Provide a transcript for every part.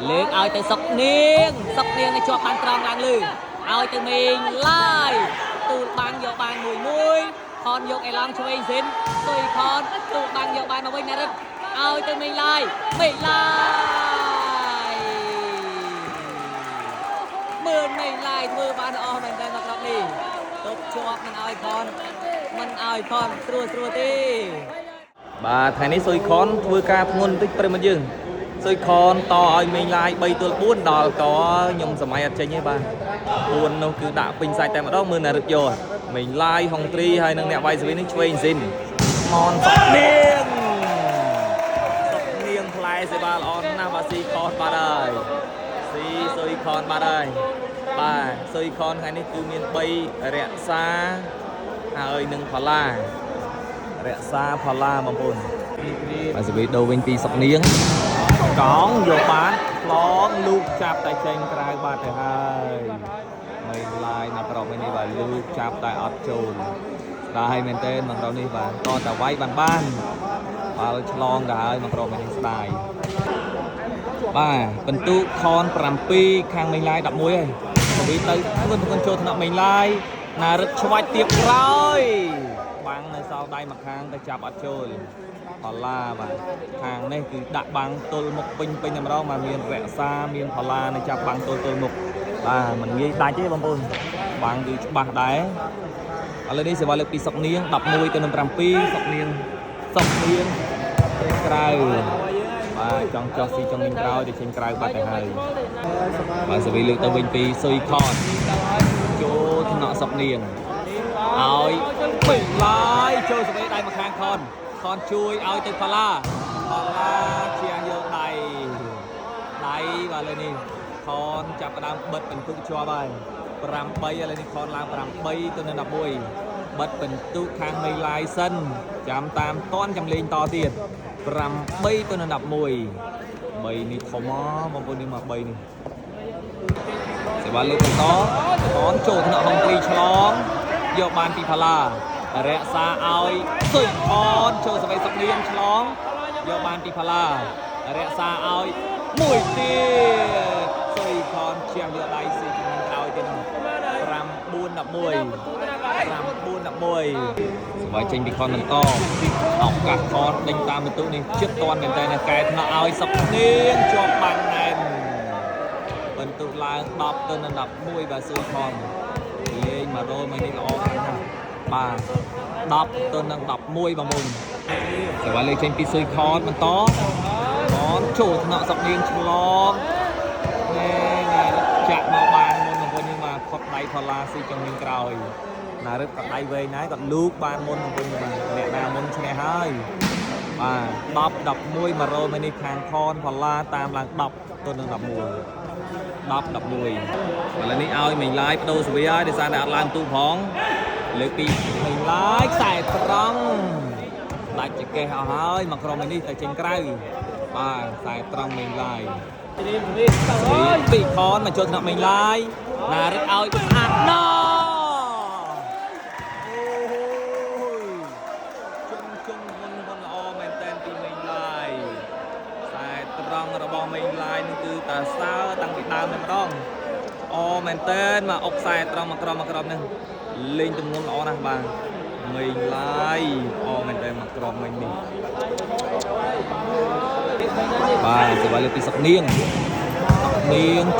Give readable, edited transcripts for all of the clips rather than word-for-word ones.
លើកឲ្យទៅសុកនាងឲ្យជាប់បានត្រង់ឡើងលើឲ្យទៅមេងឡាយទូលបាំងយកបានមួយខនយកអេឡង់ឆ្វេងសិនសុយខនទូលបាំងយកបានមកវិញណារឹកឲ្យទៅមេងឡាយមើលមេងឡាយធ្វើបានអស់មែនតើមកដល់នេះទុកជាប់មិនឲ្យខនស្រួលទេបាទថ្ងៃនេះសុយខនធ្វើការធ្ងន់បន្តិចប្រិមត្តយើងសុយខនតឲ្យមេងឡាយ3ទល់4ដល់កខ្ញុំសម័យអត់ចេញទេបាទ4នោះគឺដាក់ពេញសាច់តែម្ដងមើលណារឹកយកមេងឡាយហុងទ្រីហើយនឹងអ្នកវាយស្វីនេះឆ្វេងស៊ីនមនសុកនាងផ្លែសេបាល្អណាស់បាទស៊ីខនបាទហើយស៊ីសុយខនបាទហើយបាទសុយខនថ្ងៃនេះគឺមាន3រក្សាហើយនឹងផល្លារក្សាផល្លាបងប្អូនបាទសេវីដូរវិញពីសុកនាងកងយកបានឆ្លងលូកចាប់តែចេញក្រៅបាត់ទៅហើយមេងឡាយនៅប្រពៃនេះបាទលូកចាប់តែអត់ចូលស្ដាយមែនទែនមកដល់នេះបាទតតែវាយបានបាល់ឆ្លងទៅហើយមកប្រពៃនេះស្ដាយបាទបន្ទុកខន7ខាងមេងឡាយ11ហើយសេវីទៅធ្វើចូលថ្នាក់មេងឡាយណារឹកឆ្វាច់ទៀបក្រោយបាំងនៅសល់ដៃមកខាងទៅចាប់អត់ចូលផល្លាបាទខាងនេះគឺដាក់បាំងទល់មុខពេញតែម្ដងបាទមានរក្សាមានផល្លានៅចាប់បាំងទល់មុខបាទមិនងាយដាច់ទេបងប្អូនបាំងគឺច្បាស់ដែរឥឡូវនេះសេវាលើកពីសុកនាង11ទៅនឹង7សុកនាងក្រៅបាទចង់ចោះស៊ីចង់វិញក្រោយទៅចេញក្រៅបាត់ទៅហើយបាទសេវីលើកទៅវិញពីសុយខនចូលថ្នាក់សុកនាងឲ្យពេញឡាយចូលសេវីដៃមកខាងខនជួយឲ្យទៅផល្លាជាងយកដៃបាទលើនេះខនចាប់ផ្ដើមបិទបន្ទុកជាប់ហើយ8ឥឡូវនេះខនឡើង8ទៅនឹង11បិទបន្ទុកខាងមេឡាយសិនចាំតាមតន់ចំលេងតទៀត8ទៅនឹង11 3នេះធំបងប្អូននេះមក3នេះសេវាលើកបន្តខនចូលថ្នាក់ហុងទ្រីឆ្លងយកបានពីផល្លារក្សាឲ្យសុយខនចូលសវ័យសុកនាងឆ្លងយកបានពីផល្លារក្សាឲ្យមួយទៀតសុយខនជាងយកដៃស៊ីជំនាញក្រោយទៀត9-11សវ័យចេញពីខនបន្តឱកាសខនដេញតាមបន្ទុកនេះជិតតាន់មែនតើកែថ្នាក់ឲ្យសុកនាងជាប់បាំងណែនបន្ទុកឡើង10ទៅនឹង11បាទសុយខនលេងមករលមួយនេះល្អខ្លាំងណាស់បាទ10ទៅនឹង11បងប្អូនសេវាលើកចេញពីសុយខនបន្តចូលថ្នាក់សុកនាងឆ្លងណាចាក់មកបានមុនបងប្អូននេះមកផុតដៃផល្លាស៊ីចង់វិញក្រោយណារឹកក៏ដៃវែងដែរក៏លូកបានមុនបងប្អូនបាទអ្នកណាមុនឈ្នះហើយបាទ10 11មករលមួយនេះខាងខនផល្លាតាមឡើង10ទៅនឹង11 10 11ឥឡូវនេះឲ្យមេងឡាយបដូរសវីហើយដោយសារតែអត់ឡើងទូផងលើកពីមេងឡាយខ្សែត្រង់ដាច់ចកេះអស់ហើយមកក្រុមនេះទៅចេញក្រៅបាទខ្សែត្រង់មេងឡាយពីខនមកចូលថ្នាក់មេងឡាយណារឹកឲ្យស្អាតណោជុំល្អមែនតែនពីមេងឡាយខ្សែត្រង់របស់មេងឡាយនេះគឺតាសើតាំងពីដើមតែម្ដងមែនតែនមកអុកខ្សែត្រង់មកក្រុមនេះលេងទម្ងន់ល្អណាស់បាទមេងឡាយមែនតែនមកក្រុមមិញនេះបាទសេវាលើកពីសុកនាង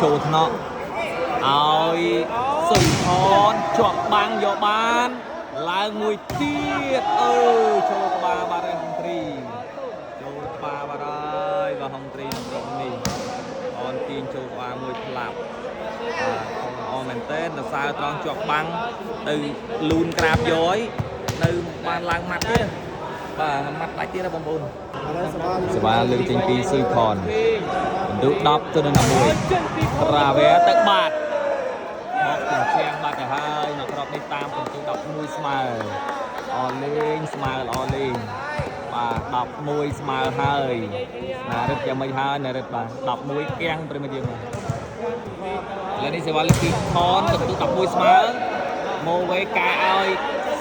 ចូលថ្នាក់ឲ្យសុយខនជាប់បាំងយកបានឡើងមួយទៀតចូលក្បាលបាត់ហើយហុងទ្រីចូលក្បាលបាត់ហើយបាទហុងទ្រីក្នុងក្រុមនេះទាញចូលក្បាលមួយផ្លាប់មែនតើសើត្រង់ជាប់បាំងទៅលូនក្រាបយកនៅបានឡើងម៉ាត់ទៀតបាទម៉ាត់ដាច់ទៀតណាបងប្អូនសេវាលើកចេញពីសុយខនបន្ទុក10ទៅនឹង11រាវែទៅបាត់មកជញ្ជាំងបាត់ទៅហើយនៅក្របនេះតាមបន្ទុក11ស្មើលេងស្មើល្អលេងបាទ11ស្មើហើយណារឹកយ៉ាងមិនហើយណារឹកបាទ11គាំងប្រិមិត្តយើងបាទឥឡូវនេះសេវាលើកពីខនបន្ទុក11ស្មើមកវេកែឲ្យ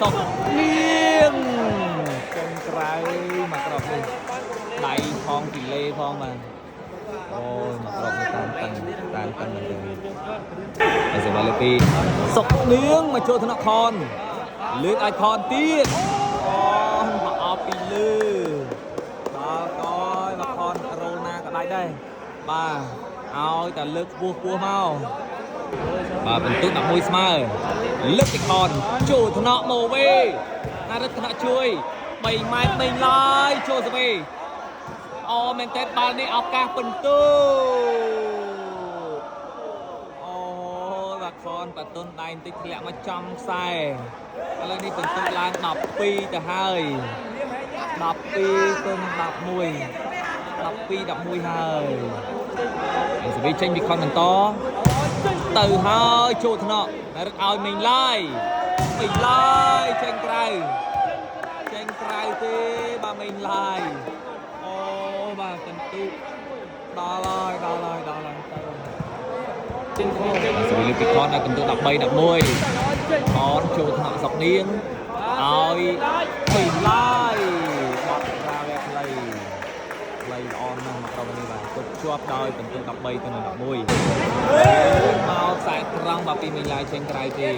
សុកនាងចេញក្រៅមកក្របនេះដៃផងពីលេផងបាទមកក្របនេះ សេវាលើពីសុកនាងមកចូលថ្នាក់ខនលើកឲ្យខនទៀតមកអបពីលើដល់កយមកខនរោលណាក៏ដាច់ដែរបាទឲ្យតែលើកពោះមកបាទបន្ទុក11ស្មើលើកពីខនចូលថ្នាក់មកវិញណារឹកថ្នាក់ជួយ3ម៉ែត្រពេញឡើយចូលទៅវិញអូមែនតើបាល់នេះឱកាសបន្ទូខនបតុនដៃបន្តិចធ្លាក់មកចំខ្សែឥឡូវនេះបន្ទុកឡើង12ទៅហើយ12ទៅ11 12-11ហើយហើយសេវីចេញពីខនបន្តទៅហើយចូលថ្នាក់រឹកឲ្យមេងឡាយចេញក្រៅទេបាទមេងឡាយអូបាទបន្ទុកដល់ហើយសេវីលើពីខនដល់បន្ទុក13-11ខនចូលថ្នាក់សុកនាងឲ្យមេងឡាយបាត់រាវផ្លៃល្អណាស់មកក្រុមនេះបាទទប់ជាប់ដោយបន្ទុក13-11មកខ្សែត្រង់បាទពីមេងឡាយចេញក្រៅទេ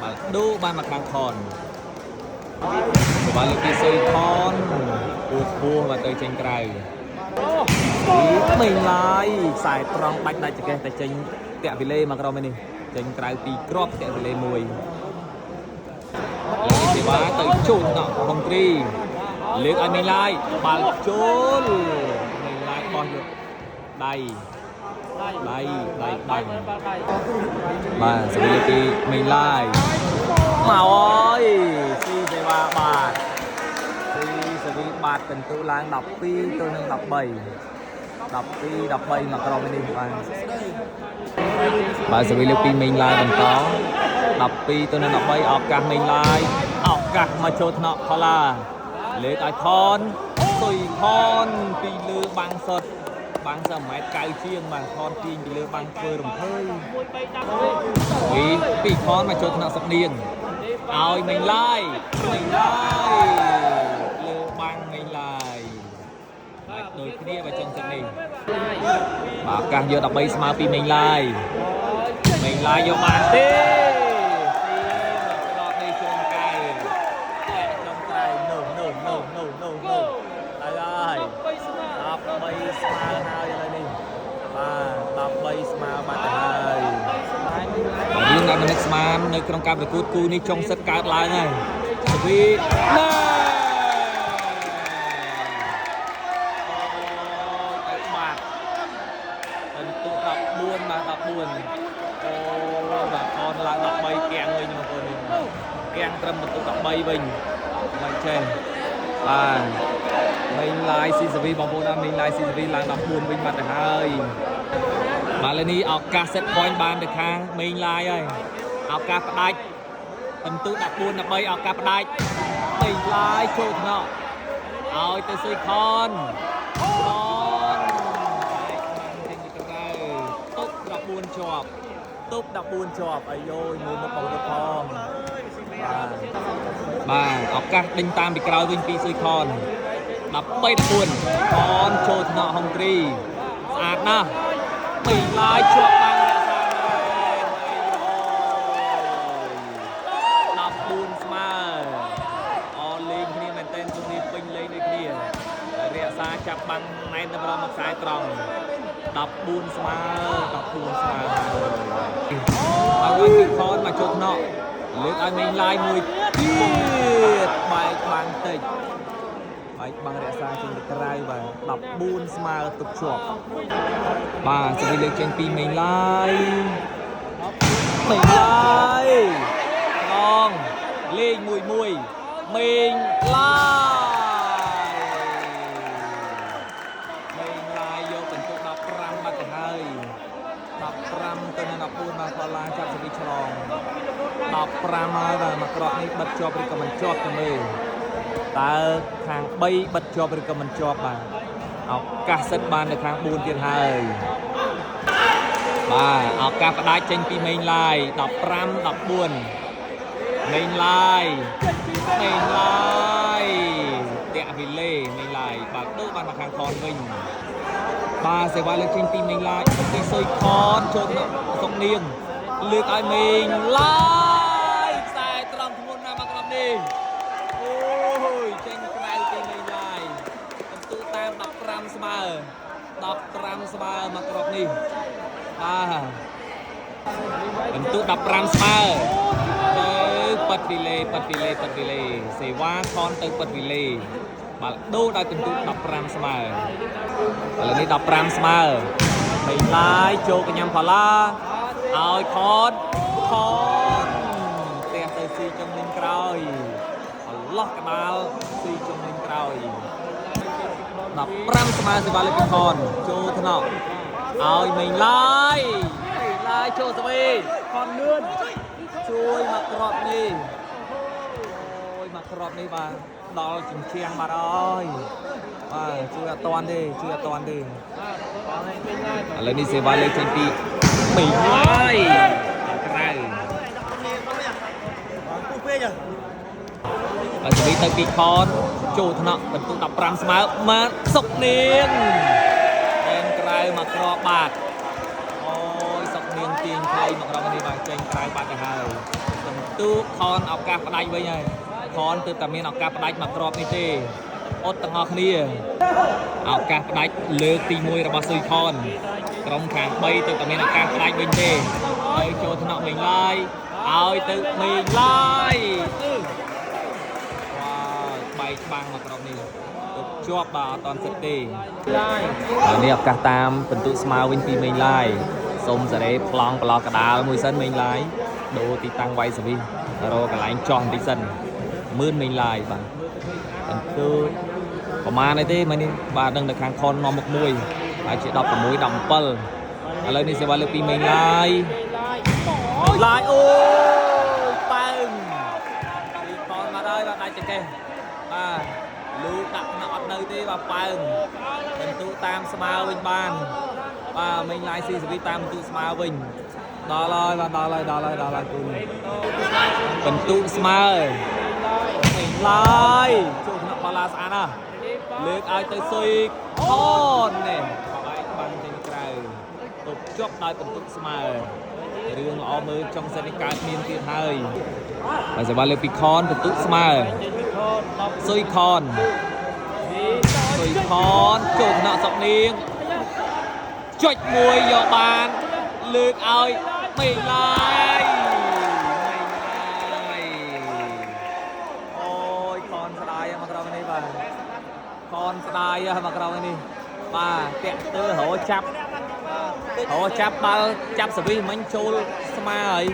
បាទដូរបានមកខាងខនបាទលើពីសុយខនពោះបាទទៅចេញក្រៅមេងឡាយខ្សែត្រង់បាច់ដាច់ចកេះតែចេញតាក់វិលេមកក្រុមនេះចេញក្រៅពីគ្រាប់តាក់វិលេមួយសេវាទៅចូលដល់ហុងគ្រីលើកឲ្យមេងឡាយបាល់ចូលមេងឡាយបោះយកដៃបាញ់បាទសេវីពីមេងឡាយមកអើយស៊ីសេវាបាទសេវីបាទពិន្ទុឡើង12ទៅនឹង13 12-13មកក្រុមនេះបាទសេវីលើកពីមេងឡាយបន្ត12ទៅនឹង13ឱកាសមេងឡាយឱកាសមកចូលថ្នាក់ផល្លាលើកឲ្យខនសុយខនពីលើបាំងសុតបាំងស1ម៉ែត្រ9ជាងបាទខនទាញពីលើបាំងធ្វើរំភើយពីខនមកចូលថ្នាក់សុកនាងឲ្យមេងឡាយលើបាំងមេងឡាយបាទដូចគ្នាបើចឹងទឹកនេះបាទឱកាសយក13ស្មើពីមេងឡាយយកបានទេដកនេះជើងកៅក្នុងក្រៅនៅហើយ13ស្មើហើយឥឡូវនេះបាទ13ស្មើបាត់ហើយយើងដល់មនិកស្មាននៅក្នុងការប្រកួតគូនេះចុងសិតកើតឡើងហើយសេវីណាទៅបាត់បន្ទុក14បាទ14អូបាទខនឡើង13កៀងវិញបងប្អូនកៀងត្រឹមបន្ទុក13វិញមិនចេះបាទមេងឡាយស៊ីសេវីបងប្អូនមេងឡាយស៊ីសេវីឡើង14វិញបាត់ទៅហើយបាទឥឡូវនេះឱកាស set point បានទៅខាងមេងឡាយហើយឱកាសផ្ដាច់បន្ទុក14-13ឱកាសផ្ដាច់មេងឡាយចូលថ្នាក់ឲ្យទៅសុយខនចេញពីក្រៅទុក14ជាប់អាយយមួយមុខបងទៅផងបាទឱកាសដេញតាមពីក្រោយវិញពីសុយខន13-14ខនចូលថ្នាក់ហុងគ្រីស្អាតណាស់មេងឡាយជាប់បាំងរក្សា14ស្មើអលេងគ្នាមែនទែនជំនាញពេញលេងដូចគ្នារក្សាចាប់បាំងណែនទៅប្រមកខ្សែត្រង់14ស្មើហើយពីខនមកចូលថ្នាក់លើកឲ្យមេងឡាយមួយទៀតបែកបាំងតិចបាំងរក្សាចេញទៅក្រៅបាទ14ស្មើទុកជាប់បាទសេវីលើកចេញពីមេងឡាយឡងលេងមួយមេងឡាយយកបន្ទុក15បាត់ទៅហើយ15ទៅនឹង14បាទផល្លាចាប់សេវីឆ្លង15ហើយបាទមកក្រោះនេះបិទជាប់ឬក៏មិនជាប់ទៅមើលតើខាង3បិទជាប់ឬក៏មិនជាប់បាទឱកាសសិតបាននៅខាង4ទៀតហើយបាទឱកាសផ្ដាច់ចេញពីមេងឡាយ15-14មេងឡាយតាក់វិលេមេងឡាយបាទដូរបានមកខាងខនវិញបាទសេវាលើកចេញពីមេងឡាយពីសុយខនចូលសុកនាង លើកឲ្យមីងឡាយខ្សែត្រង់ធ្ងន់ណាស់មកក្រុមនេះអូយចេញក្រៅពីមីងឡាយបន្ទូតាម15ស្មើ15ស្មើមកក្រុមនេះបាទបន្ទូ15ស្មើទៅប៉ាត់វីលេសេវ៉ាខនទៅប៉ាត់វីលេបាទដូរដោយបន្ទូ15ស្មើឥឡូវនេះ15ស្មើមីងឡាយចូលកញ្ញាំផល្លាឲ្យខនផ្ទះទៅស៊ីចំនឹងក្រោយអឡោះក្បាលស៊ីចំនឹងក្រោយ15ស្មើសេវាលេខពីខនចូលថ្នាក់ឲ្យមីងឡាយចូលស្វីខនលឿនជួយមកក្របនេះអូយមកក្របនេះបាទដល់ជញ្ជាំងបាត់ហើយបាទជួយអត់តាន់ទេឥឡូវនេះសេវាលេខចេញពីមីងឡាយក្រៅបាទស្វីទៅពីខនចូលថ្នាក់បន្ទុក15ស្មើមកសុកនាងតែក្រៅមកក្របបាទអូយសុកនាងទាញខ្លីមកក្រុមនេះបាទចេញក្រៅបាត់ទៅហើយបន្ទុកខនឱកាសផ្ដាច់វិញហើយខនទើបតែមានឱកាសផ្ដាច់មកក្របនេះទេអត់ទាំងអស់គ្នាឱកាសផ្ដាច់លើកទី1របស់ស៊ុយខនក្រុមខាង3ទើបតែមានឱកាសផ្ដាច់វិញទេហើយចូលថ្នាក់មីងឡាយឲ្យទៅមីងឡាយបែកបាំងមកក្រុមនេះទៅជាប់បាទអត់តាន់សិតទេហើយនេះឱកាសតាមបន្ទុកស្មើវិញពីមីងឡាយសុំសេរីប្លង់ប្រឡោះកដាលមួយសិនមីងឡាយដូរទីតាំងវាយសវិសរកកន្លែងចោះបន្តិចសិនមឿនមីងឡាយបាទបន្ទុកប្រហែលនេះទេមកនេះបាទដឹងតែខាងខននាំមុខមួយហើយជា16 17ឥឡូវនេះសេវាលើកពីមីងឡាយអូយប៉ើងពីខនមកហើយបាទដាច់ចង្កេះបាទលូដាក់ថ្នាក់អត់នៅទេបាទប៉ើងបន្ទុកតាមស្មើវិញបានបាទមីងឡាយស៊ីសវិតាមបន្ទុកស្មើវិញដល់ហើយបាទដល់ហើយគុណបន្ទុកស្មើមីងឡាយចូលថ្នាក់បាឡាស្អាតណាស់លើកឲ្យទៅស៊ុយខននេះបែកបាំងចេញក្រៅទប់ជាប់ដោយបន្ទុកស្មើរឿងល្អមើលចុងសិននេះកើតមានទៀតហើយហើយសេវាលើកពីខនបន្ទុកស្មើស៊ុយខនចូលថ្នាក់សុកនាងចុចមួយយកបានលើកឲ្យមីងឡាយអូយខនស្ដាយមកក្រោមនេះបាទខនស្ដាយមកក្រោមនេះបាទតាក់ទើរោចាប់បាល់ចាប់សវិសមិញចូលស្មើហើយ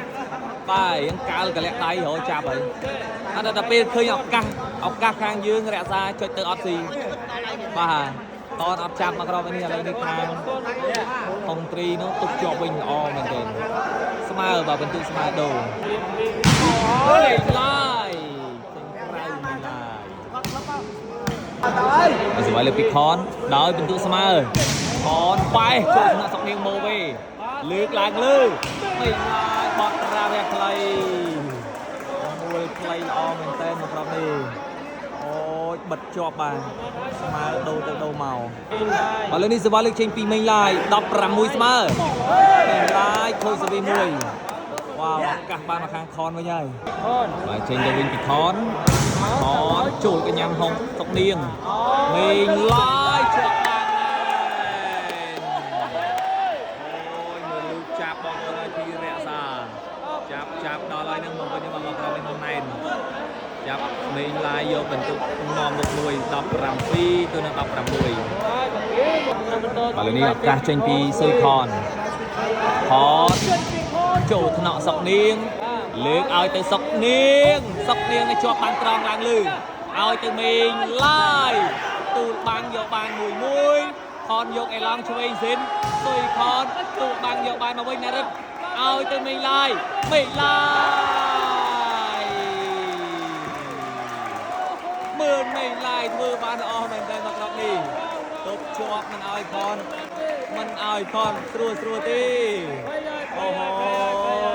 បាទរៀងកាលកលាក់ដៃរោចាប់ហើយអត់ដល់ពេលឃើញឱកាសខាងយើងរក្សាចុចទៅអត់ស៊ីបាទតនអត់ចាប់មកក្រោមនេះឥឡូវនេះខាងហុងត្រីនោះទុកជាប់វិញល្អមែនទែនស្មើបាទបន្ទុកស្មើដូរមីងឡាយចេញក្រៅមីងឡាយហើយស្វ័យលើពីខនដោយបន្ទុកស្មើខនបែកចូលថ្នាក់សុកនាងម៉ូវេលើកឡើងលើមីងឡាយបត់រាវខ្លីមួយខ្លីល្អមែនទែនមកក្រោមនេះអូយបិទជាប់បាទស្មើដូរទៅដូរមកឥឡូវនេះសេវាលើកចេញពីមីងឡាយ16ស្មើមីងឡាយខូចសវិមួយវ៉ាវឱកាសបានមកខាងខនវិញហើយបាទចេញទៅវិញពីខនចូលកញ្ញាំហុងសុកនាងមីងឡាយជាប់បានអូយមើលលូកចាប់បងប្អូនឲ្យពីរក្សាចាប់ដល់ហើយនឹងមកវិញមកក្រោយនឹងណែនចាប់មីងឡាយយកបន្ទុកនាំមុខមួយ17ទៅនឹង16ឥឡូវនេះឱកាសចេញពីស៊ុយខនចូលថ្នាក់សុកនាងលើកឲ្យទៅសុកនាងឲ្យជាប់បានត្រង់ឡើងលើឲ្យទៅមីងឡាយទូលបាំងយកបានមួយខនយកអេឡង់ឆ្វេងសិនស៊ុយខនទូលបាំងយកបានមកវិញណារឹកឲ្យទៅមីងឡាយមើលមីងឡាយធ្វើបានល្អមែនតើមកដល់នេះទប់ជាប់មិនឲ្យខនស្រួលទេអូ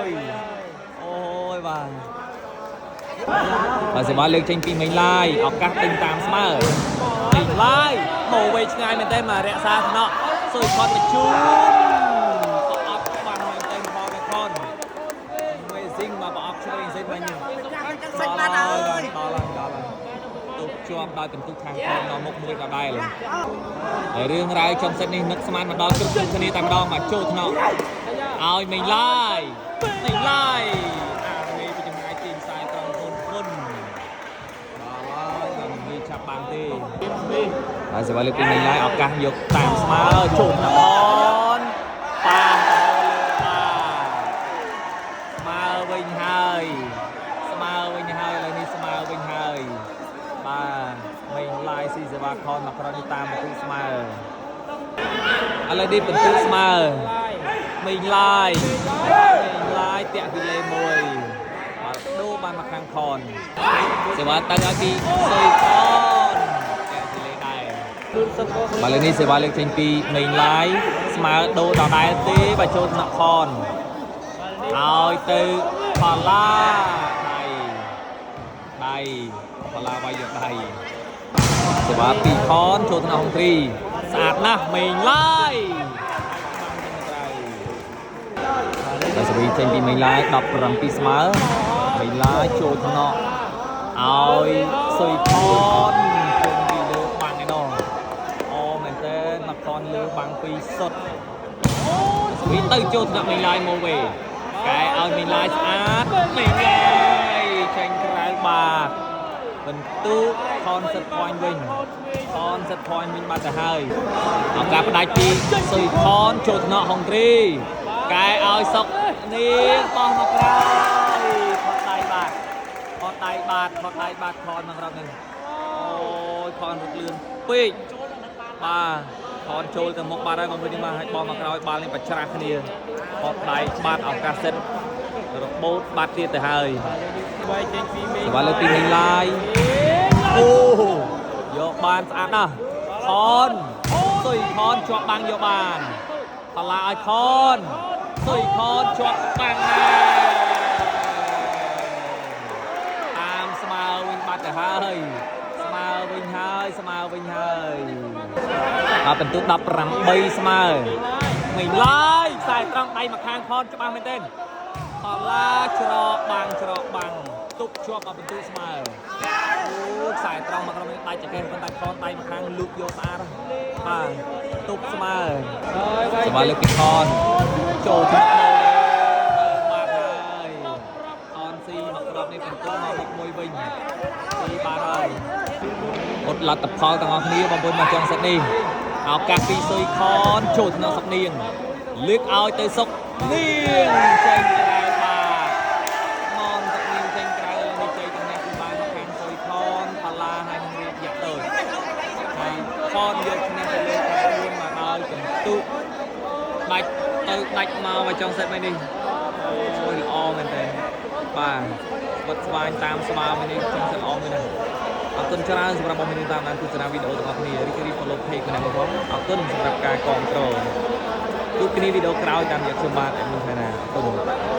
យបាទសេវាលើកចេញពីមីងឡាយឱកាសទិញតាមស្មើមីងឡាយមកវែងឆ្ងាយមែនតើមករក្សាថ្នាក់ស៊ុយខនបញ្ជូនអត់បានមែនតើផងខន ដោយពិន្ទុខាងខនដល់មុខមួយដដែលហើយរឿងរ៉ាវចុងសិននេះនឹកស្មានមកដល់គ្រប់គ្នាតែម្ដងមកចូលថ្នាក់ឲ្យមេងឡាយមេងឡាយមេពីចម្ងាយទាញខ្សែត្រង់គុនបាទហើយនិយាយចាប់បានទេហើយសេវាលើកពីមេងឡាយឱកាសយកតាមស្មើចូលថ្នាក់នប៉ាស្មើវិញហើយស្មើវិញហើយឥឡូវនេះស្មើវិញហើយបាទមេងឡាយស៊ីសេវាខនមកក្រោយនេះតាមបន្ទុកស្មើឥឡូវនេះបន្ទុកស្មើមេងឡាយតាក់ពីលេមួយបាទដូរបានមកខាងខនសេវាទៅឲ្យពីសុយខនតាក់ពីលេដែរបាទលើនេះសេវាលើកចេញពីមេងឡាយស្មើដូរដដែលទេបើចូលថ្នាក់ខនឲ្យទៅបាឡាដៃបាឡាវាយយកដៃសេវាពីខនចូលថ្នាក់ហុងគ្រីស្អាតណាស់មេងឡាយហើយសេវីចេញពីមេងឡាយ17ស្មើមេងឡាយចូលថ្នាក់ឲ្យសុយខនជុំពីលើបាំងឯណោះអូមែនតើមកខនលើបាំងពីសុទ្ធសេវីទៅចូលថ្នាក់មេងឡាយមកវិញកែឲ្យមេងឡាយស្អាតមេងឡាយចេញក្រៅបាទបន្ទុកខនសិត point វិញខនសិត point វិញបាត់ទៅហើយអង្គការផ្ដាច់ពីសុយខនចូលថ្នាក់ហុងគ្រីកែឲ្យសុកនេះបោះមកក្រោយខនដៃបាទខនមករត់នេះអូយខនរត់លឿនពេកបាទខនចូលទៅមុខបាត់ហើយមកវិញនេះមកឲ្យបោះមកក្រោយបាល់នេះបច្ច្រាស់គ្នាខនដៃបាត់ឱកាសសិតរបូតបាត់ទៀតទៅហើយសេវាលើកពីមេងឡាយអូយកបានស្អាតណាស់ខនសុយខនជាប់បាំងយកបានបាឡាឲ្យខនសុយខនជាប់បាំងតាមស្មើវិញបាត់ទៅហើយស្មើវិញហើយដល់បន្ទុក18ស្មើមេងឡាយខ្សែត្រង់ដៃមកខាងខនច្បាស់មែនទេបាឡាច្រកបាំងទុកជាប់ដល់បន្ទុកស្មើអូខ្សែត្រង់មកក្រុមនេះដៃចកេះប៉ុន្តែខនដៃមកខាងលូកយកស្អាតបាទទុកស្មើសេវាលើកពីខនចូលថ្នាក់បាទហើយខនស៊ីមកក្រុមនេះបន្ទុកមកមុខមួយវិញស៊ីបាទហើយអត់លទ្ធផលទាំងអស់គ្នាបងប្អូនមកចុងសិតនេះឱកាសពីសុយខនចូលថ្នាក់សុកនាងលើកឲ្យទៅសុកនាងចេញខនយកឈ្នះទៅលើខ្លួនមកដល់បន្ទុកដាច់មកមកចុងសិតមួយនេះអូយល្អមែនតើបាទបិទស្វាញតាមស្មាមួយនេះចុងសិតល្អមែនណាស់អរគុណច្រើនសម្រាប់បងប្អូនតាមដានទស្សនាវីដេអូទាំងអស់គ្នារីករាយ follow page của emបងអរគុណសម្រាប់ការគាំទ្រជួបគ្នាវីដេអូក្រោយតាមរយៈខ្ញុំបាទអេមីនថាណាអរគុណ